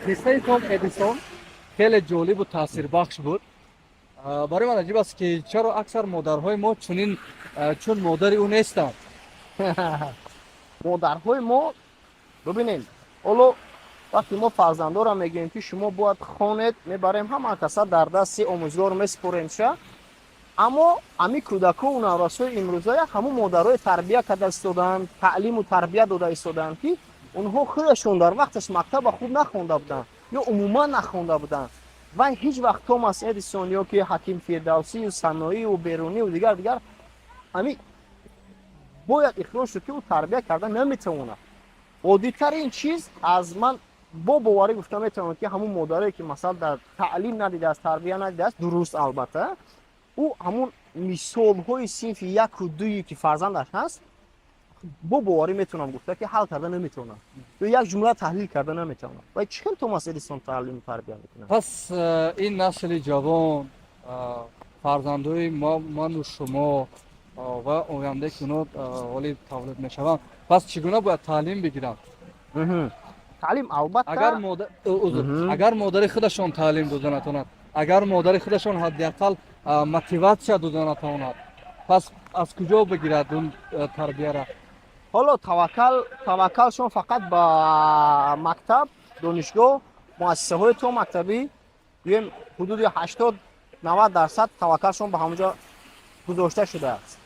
قصه توم ادیسون خیلی جالب و تاثیربخش بود. برای من عجیب است که چرا اکثر مادرهای ما چنین چون مادر او نیستند. مادرهای ما ببینید، حالا وقتی ما فرزندا را میگیم که شما باید خوانید، میبریم همه کسا در دست آموزگار میسپریم شه، اما امی کودکا و نورسای امروزه همون مادرای تربیه کرده استادن، تعلیم و تربیه داده استادن که اونها خودشون در وقتش مکتب خوب نخونده بودن یا عموما نخونده بودن و هیچ وقت توماس ادیسون یا که حکیم فردوسی و صنایع و بیرونی و دیگر امی باید اخراج شد که او تربیه کرده نمیتونه. عادی‌ترین چیز از من با باوری گفتم میتونم که همون مادری که مثلا در تعلیم ندیده است، تربیه ندیده است، درست البته او همون مثال های صنف یک و دویی که فرزندش هست با باوری میتونم گفته که حل کرده نمیتونه یا یک جمله تحلیل کرده نمیتونه. و چطور توماس ادیسون تعلیم و تربیه میکنه؟ پس این نسل جوان فرزندای ما من و شما و آینده که اونا ولی تولد میشوند، پس چگونه باید تعلیم بگیرند؟ تعلیم البته اگر مادر خودشان تعلیم داده نتواند، اگر مادر خودشان حداقل موتیواسیا داده نتواند، پس از کجا بگیرد اون تربیه را؟ حالا توکلشون فقط با مکتب، دانشگاه، مؤسسه های تو مکتبی حدود 80-90% توکلشون به همونجا گذاشته شده است.